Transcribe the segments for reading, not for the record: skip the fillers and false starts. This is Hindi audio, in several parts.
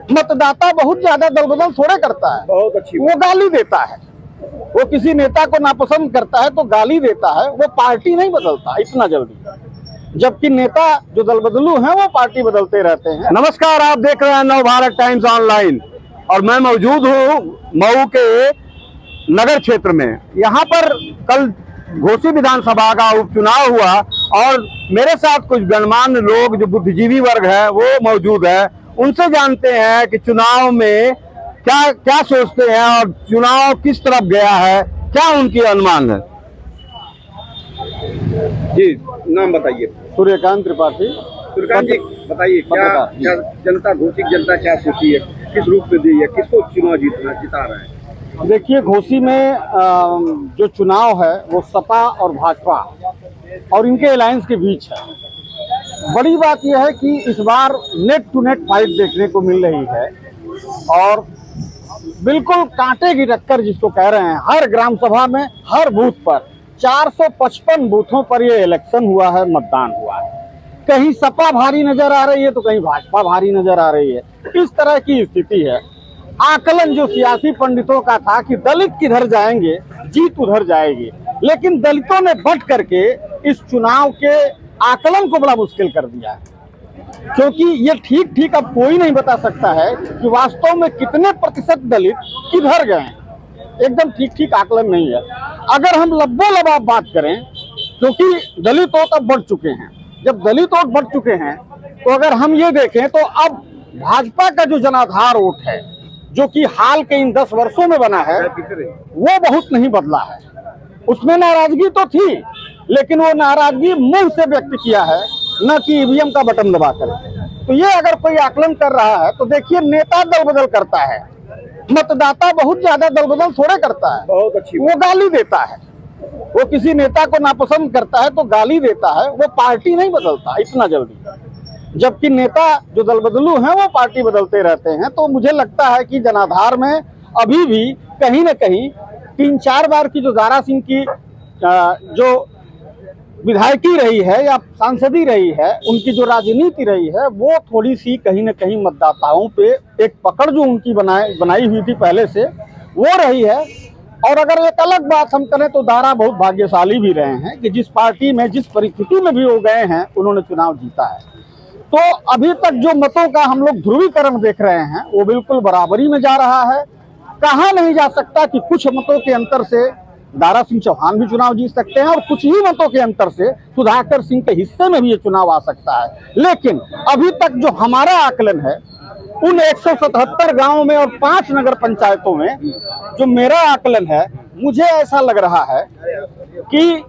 मतदाता बहुत ज्यादा दल बदल थोड़े करता है, बहुत अच्छी वो गाली देता है। वो किसी नेता को नापसंद करता है तो गाली देता है, वो पार्टी नहीं बदलता इतना जल्दी। जबकि नेता जो दल बदलू हैं वो पार्टी बदलते रहते हैं। नमस्कार, आप देख रहे हैं नव भारत टाइम्स ऑनलाइन और मैं मौजूद हूँ मऊ के नगर क्षेत्र में। यहाँ पर कल घोसी विधानसभा का उपचुनाव हुआ और मेरे साथ कुछ गणमान्य लोग जो बुद्धिजीवी वर्ग है वो मौजूद है। उनसे जानते हैं कि चुनाव में क्या क्या सोचते हैं और चुनाव किस तरफ गया है, क्या उनकी अनुमान है। जी, नाम बताइए। सूर्यकांत त्रिपाठी। सूर्यकांत जी, बताइए क्या जनता, घोसी की जनता क्या सोची है, किस रूप में दी है, किसको चुनाव जिता रहा है। देखिए, घोसी में जो चुनाव है वो सपा और भाजपा और इनके अलायंस के बीच है। बड़ी बात यह है कि इस बार नेट टू नेट फाइट देखने को मिल रही है और बिल्कुल कांटे की टक्कर जिसको कह रहे हैं। हर ग्राम सभा में, हर बूथ पर 455 बूथों पर ये इलेक्शन हुआ है, मतदान हुआ है। कहीं सपा भारी नजर आ रही है तो कहीं भाजपा भारी नजर आ रही है। इस तरह की स्थिति है। आकलन जो सियासी पंडितों का था कि दलित किधर जाएंगे, जीत उधर जाएगी, लेकिन दलितों ने बट करके इस चुनाव के आकलन को बड़ा मुश्किल कर दिया है। क्योंकि ये ठीक अब कोई नहीं बता सकता है कि वास्तव में कितने प्रतिशत दलित किधर गए। एकदम ठीक आकलन नहीं है। अगर हम लब्बो-लबाब बात करें, क्योंकि दलित वोट अब बढ़ चुके हैं। जब दलित वोट बढ़ चुके हैं तो अगर हम ये देखें तो अब भाजपा का जो जनाधार वोट है, जो कि हाल के इन 10 वर्षों में बना है, वो बहुत नहीं बदला है। उसमें नाराजगी तो थी, लेकिन वो नाराजगी मुंह से व्यक्त किया है, न कि ईवीएम का बटन दबाकर। तो ये अगर कोई आकलन कर रहा है तो देखिए, नेता दल बदल करता है, मतदाता बहुत ज्यादा दल बदल थोड़े करता है। बहुत अच्छी, वो गाली देता है। वो किसी नेता को नापसंद करता है तो गाली देता है, वो पार्टी नहीं बदलता इतना जल्दी। जबकि नेता जो दल बदलू हैं वो पार्टी बदलते रहते हैं। तो मुझे लगता है कि जनाधार में अभी भी कहीं न कहीं 3-4 बार की जो दारा सिंह की जो विधायकी रही है या सांसदी रही है, उनकी जो राजनीति रही है, वो थोड़ी सी कहीं न कहीं मतदाताओं पे एक पकड़ जो उनकी बनाई हुई थी पहले से, वो रही है। और अगर एक अलग बात हम करें तो दारा बहुत भाग्यशाली भी रहे हैं कि जिस पार्टी में, जिस परिस्थिति में भी वो गए हैं, उन्होंने चुनाव जीता है। तो अभी तक जो मतों का हम लोग ध्रुवीकरण देख रहे हैं वो बिल्कुल बराबरी में जा रहा है। कहा नहीं जा सकता कि कुछ मतों के अंतर से दारा सिंह चौहान भी चुनाव जीत सकते हैं और कुछ ही मतों के अंतर से सुधाकर सिंह के हिस्से में भी ये चुनाव आ सकता है। लेकिन अभी तक जो हमारा आकलन है, उन 177 गांवों में और 5 नगर पंचायतों में जो मेरा आकलन है, मुझे ऐसा लग रहा है कि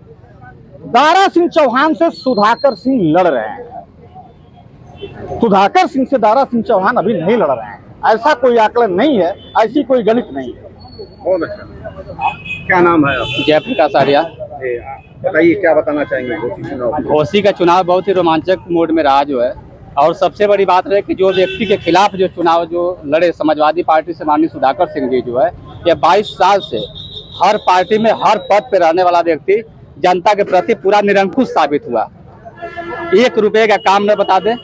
दारा सिंह चौहान से सुधाकर सिंह लड़ रहे हैं। सुधाकर सिंह से दारा सिंह चौहान अभी नहीं लड़ रहे हैं। ऐसा कोई आकलन नहीं है, ऐसी कोई गणित नहीं है। बहुत अच्छा। क्या नाम है आपका? जयप्रकाश आर्या। बताइए, क्या बताना चाहेंगे घोसी चुनाव? घोसी का चुनाव बहुत ही रोमांचक मोड में रहा जो है, और सबसे बड़ी बात है कि जो व्यक्ति के खिलाफ जो चुनाव जो लड़े, समाजवादी पार्टी से माननीय सुधाकर सिंह जी जो है, ये 22 साल से हर पार्टी में हर पद पे रहने वाला व्यक्ति जनता के प्रति पूरा निरंकुश साबित हुआ। 1 रुपये का काम न बता दे,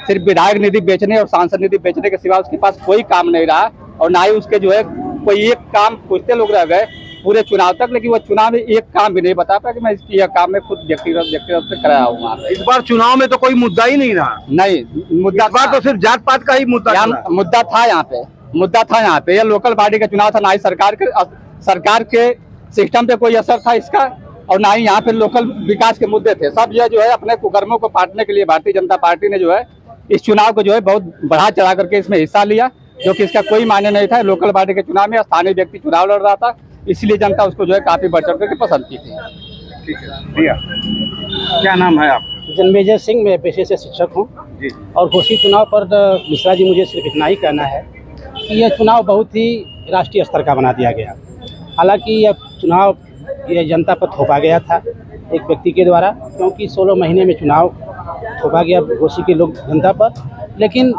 सिर्फ विधायक निधि बेचने और सांसद निधि बेचने के सिवा उसके पास कोई काम नहीं रहा। और ना ही उसके जो है कोई एक काम, पूछते लोग रह गए पूरे चुनाव तक, लेकिन वो चुनाव में एक काम भी नहीं बता पाया कि मैं इसकी यह काम में खुद व्यक्तिगत से कराया हूँ। इस बार चुनाव में तो कोई मुद्दा ही नहीं रहा। नहीं, मुद्दा तो सिर्फ जात पात का ही मुद्दा था यहाँ पे। यह लोकल बॉडी का चुनाव था, ना ही सरकार के सिस्टम पे कोई असर था इसका, और ना ही यहाँ पे लोकल विकास के मुद्दे थे। सब यह जो है अपने कुकर्मों को पाटने के लिए भारतीय जनता पार्टी ने जो है इस चुनाव को जो है बहुत बढ़ा चढ़ा करके इसमें हिस्सा लिया, जो कि इसका कोई मायने नहीं था। लोकल बॉडी के चुनाव में स्थानीय व्यक्ति चुनाव लड़ रहा था, इसलिए जनता उसको जो है काफी बढ़ चढ़ करके पसंद की थी। ठीक है भैया, क्या नाम है आप? जन्मेजय सिंह, मैं पेशे से शिक्षक हूँ। और घोसी चुनाव पर मिश्रा जी, मुझे सिर्फ इतना ही कहना है कि यह चुनाव बहुत ही राष्ट्रीय स्तर का बना दिया गया। हालांकि यह चुनाव ये जनता पर थोपा गया था एक व्यक्ति के द्वारा, क्योंकि 16 महीने में चुनाव थोपा गया घोसी के लोग जनता पर। लेकिन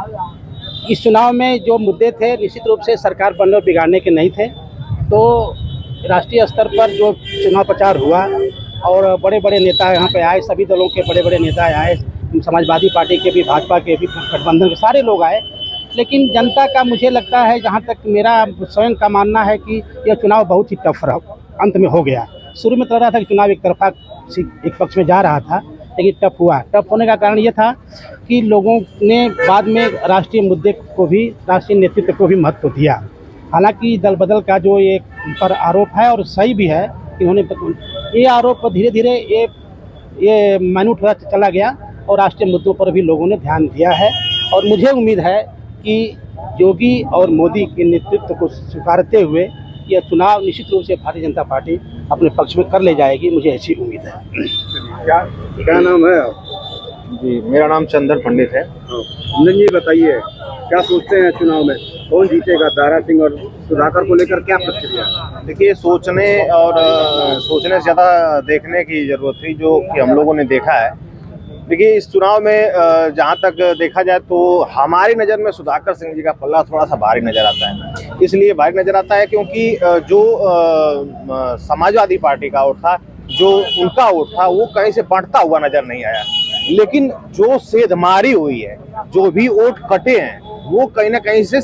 इस चुनाव में जो मुद्दे थे निश्चित रूप से सरकार बनने और बिगाड़ने के नहीं थे। तो राष्ट्रीय स्तर पर जो चुनाव प्रचार हुआ और बड़े बड़े नेता यहाँ पे आए, सभी दलों के बड़े बड़े नेता आए, समाजवादी पार्टी के भी, भाजपा के भी, गठबंधन के सारे लोग आए। लेकिन जनता का मुझे लगता है, जहाँ तक मेरा स्वयं का मानना है, कि यह चुनाव बहुत ही टफ रहा, अंत में हो गया। शुरू में तो लग रहा था कि चुनाव एक तरफा एक पक्ष में जा रहा था, लेकिन टफ हुआ। टफ होने का कारण ये था कि लोगों ने बाद में राष्ट्रीय मुद्दे को भी, राष्ट्रीय नेतृत्व को भी महत्व दिया। हालांकि दल बदल का जो ये पर आरोप है, और सही भी है कि उन्होंने ये आरोप धीरे धीरे ये माइन्यूट होता चला गया और राष्ट्रीय मुद्दों पर भी लोगों ने ध्यान दिया है। और मुझे उम्मीद है कि योगी और मोदी के नेतृत्व को स्वीकारते हुए यह चुनाव निश्चित रूप से भारतीय जनता पार्टी अपने पक्ष में कर ले जाएगी, मुझे ऐसी उम्मीद है। क्या नाम है? जी, मेरा नाम चंदन पंडित है। चंदन जी बताइए, क्या सोचते हैं चुनाव में कौन जीतेगा? दारा सिंह और सुधाकर को लेकर क्या प्रतिक्रिया? देखिए, सोचने से ज़्यादा देखने की ज़रूरत थी, जो कि हम लोगों ने देखा है। देखिए, इस चुनाव में जहाँ तक देखा जाए तो हमारी नज़र में सुधाकर सिंह जी का पल्ला थोड़ा सा भारी नज़र आता है। इसलिए भारी नज़र आता है क्योंकि जो समाजवादी पार्टी का वोट था, जो उनका वोट था, वो कहीं से बढ़ता हुआ नज़र नहीं आया। लेकिन जो सेधमारी हुई है, जो भी वोट कटे हैं, वो कहीं ना कहीं से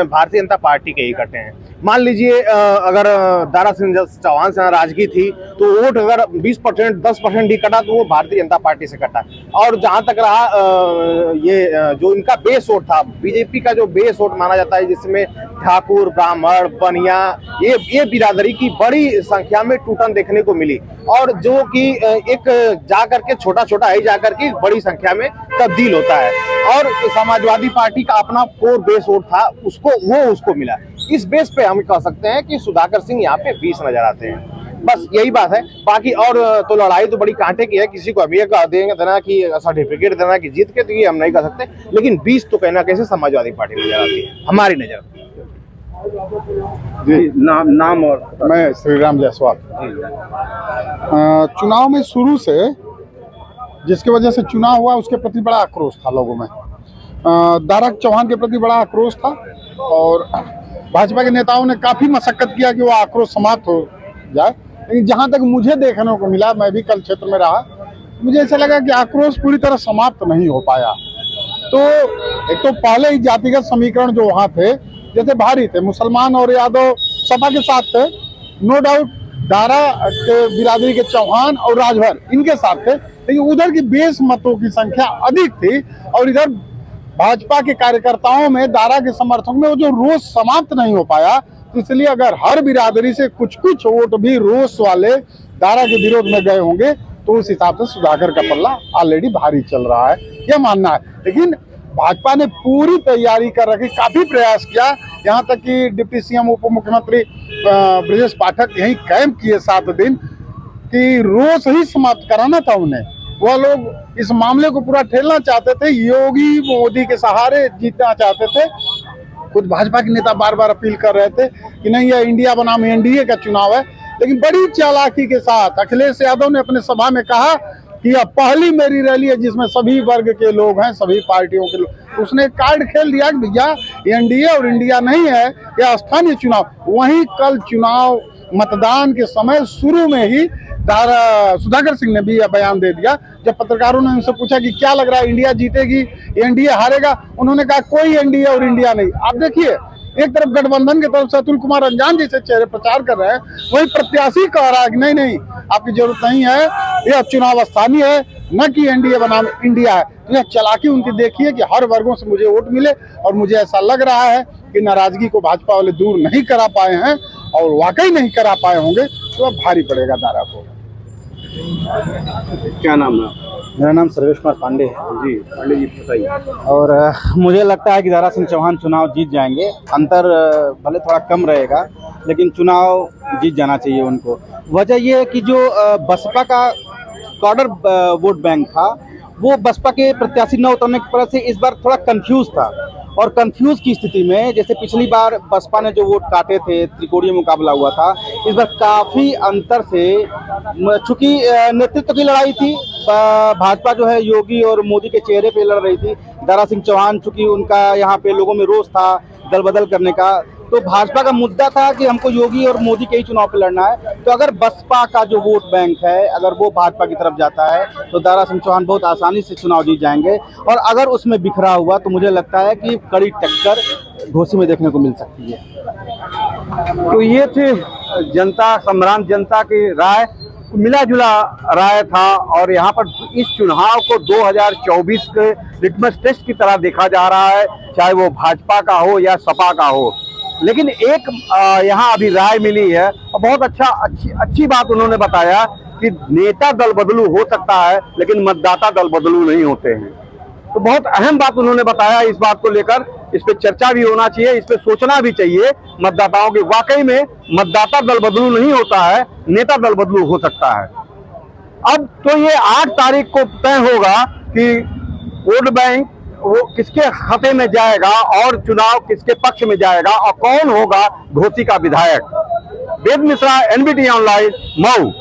भारतीय जनता पार्टी के ही कटे हैं। मान लीजिए अगर दारा सिंह चौहान से नाराजगी थी तो वोट अगर 20%, 10% भी कटा तो वो भारतीय जनता पार्टी से कटा। और जहां तक रहा ये जो इनका बेस वोट था, बीजेपी का जो बेस वोट माना जाता है, जिसमें ठाकुर, ब्राह्मण, बनिया, ये बिरादरी की बड़ी संख्या में टूटन देखने को मिली, और जो कि एक जा करके छोटा ही जा करके बड़ी संख्या में तब्दील होता है। और समाजवादी पार्टी का अपना कोर बेस वोट था, उसको मिला। इस बेस पे हम कह सकते हैं कि सुधाकर सिंह यहाँ पे 20 नजर आते हैं। बस यही बात है। बाकी और तो लड़ाई तो बड़ी कांटे की है। किसी को अभी कह देना कि सर्टिफिकेट देना कि जीत के, तो ये हम नहीं कह सकते। लेकिन 20 तो कहना कैसे समाजवादी पार्टी नजर आती है, हमारी नजर। जी, नाम और मैं श्रीराम जायसवाल। चुनाव में शुरू से जिसकी वजह से चुनाव हुआ, उसके प्रति बड़ा आक्रोश था लोगों में। दारा चौहान के प्रति बड़ा आक्रोश था, और भाजपा के नेताओं ने काफ़ी मशक्कत किया कि वो आक्रोश समाप्त हो जाए। लेकिन जहाँ तक मुझे देखने को मिला, मैं भी कल क्षेत्र में रहा, मुझे ऐसा लगा कि आक्रोश पूरी तरह समाप्त नहीं हो पाया। तो एक तो पहले ही जातिगत समीकरण जो वहाँ थे, जैसे भारी थे, मुसलमान और यादव सपा के साथ थे, नो डाउट दारा के बिरादरी के चौहान और राजभर इनके साथ थे, लेकिन उधर की बेस मतों की संख्या अधिक थी, और इधर भाजपा के कार्यकर्ताओं में, दारा के समर्थक में वो जो रोष समाप्त नहीं हो पाया। तो इसलिए अगर हर बिरादरी से कुछ वोट भी रोष वाले दारा के विरोध में गए होंगे, तो उस हिसाब से सुधाकर का पल्ला ऑलरेडी भारी चल रहा है, यह मानना है। लेकिन भाजपा ने पूरी तैयारी कर रखी, काफी प्रयास किया, यहाँ तक कि डिप्टी सीएम उप मुख्यमंत्री ब्रजेश पाठक यहीं कैंप किए 7 दिन, कि रोष ही समाप्त कराना था उन्हें। वह लोग इस मामले को पूरा ठेलना चाहते थे, योगी मोदी के सहारे जीतना चाहते थे। खुद भाजपा के नेता बार बार अपील कर रहे थे कि नहीं, यह इंडिया बनाम एनडीए का चुनाव है। लेकिन बड़ी चालाकी के साथ अखिलेश यादव ने अपने सभा में कहा कि यह पहली मेरी रैली है जिसमें सभी वर्ग के लोग हैं, सभी पार्टियों के लोग। उसने कार्ड खेल दिया कि भैया एनडीए और इंडिया नहीं है, यह स्थानीय चुनाव। वहीं कल चुनाव मतदान के समय शुरू में ही सुधाकर सिंह ने भी यह बयान दे दिया। जब पत्रकारों ने उनसे पूछा कि क्या लग रहा है, इंडिया जीतेगी, एनडीए हारेगा, उन्होंने कहा कोई एनडीए और इंडिया नहीं। आप देखिए, एक तरफ गठबंधन की तरफ से अतुल कुमार रंजान जैसे चेहरे प्रचार कर रहे हैं, वही प्रत्याशी कह रहा है कि नहीं, आपकी जरूरत नहीं है, यह चुनाव स्थानीय है, न कि एनडीए बनाम इंडिया है। तो यह चालाकी उनकी देखिए कि हर वर्गों से मुझे वोट मिले, और मुझे ऐसा लग रहा है कि नाराजगी को भाजपा वाले दूर नहीं करा पाए हैं, और वाकई नहीं करा पाए होंगे तो अब भारी पड़ेगा दारा को। क्या नाम है? मेरा नाम सर्वेश कुमार पांडे है। जी, पांडे जी बताइए। और मुझे लगता है कि दारा सिंह चौहान चुनाव जीत जाएंगे। अंतर भले थोड़ा कम रहेगा, लेकिन चुनाव जीत जाना चाहिए उनको। वजह ये है कि जो बसपा का कॉर्डर वोट बैंक था, वो बसपा के प्रत्याशी न उतरने की वजह से इस बार थोड़ा कंफ्यूज था। और कंफ्यूज की स्थिति में, जैसे पिछली बार बसपा ने जो वोट काटे थे, त्रिकोणीय मुकाबला हुआ था, इस बार काफ़ी अंतर से, चूंकि नेतृत्व की लड़ाई थी, भाजपा जो है योगी और मोदी के चेहरे पे लड़ रही थी। दारा सिंह चौहान, चूंकि उनका यहाँ पे लोगों में रोष था दल बदल करने का, तो भाजपा का मुद्दा था कि हमको योगी और मोदी के ही चुनाव पे लड़ना है। तो अगर बसपा का जो वोट बैंक है अगर वो भाजपा की तरफ जाता है तो दारा सिंह चौहान बहुत आसानी से चुनाव जीत जाएंगे। और अगर उसमें बिखरा हुआ तो मुझे लगता है कि कड़ी टक्कर घोसी में देखने को मिल सकती है। तो ये थी जनता, संभ्रांत जनता की राय, मिला जुला राय था। और यहाँ पर इस चुनाव को 2024 के लिटमस टेस्ट की तरह देखा जा रहा है, चाहे वो भाजपा का हो या सपा का हो। लेकिन एक यहाँ अभी राय मिली है और बहुत अच्छी बात उन्होंने बताया कि नेता दल बदलू हो सकता है लेकिन मतदाता दल बदलू नहीं होते हैं। तो बहुत अहम बात उन्होंने बताया। इस बात को लेकर इस पे चर्चा भी होना चाहिए, इस पे सोचना भी चाहिए मतदाताओं की। वाकई में मतदाता दल बदलू नहीं होता है, नेता दल बदलू हो सकता है। अब तो ये 8 तारीख को तय होगा कि वोट बैंक वो किसके खाते में जाएगा और चुनाव किसके पक्ष में जाएगा और कौन होगा घोसी का विधायक। वेद मिश्रा, NBT ऑनलाइन, मऊ।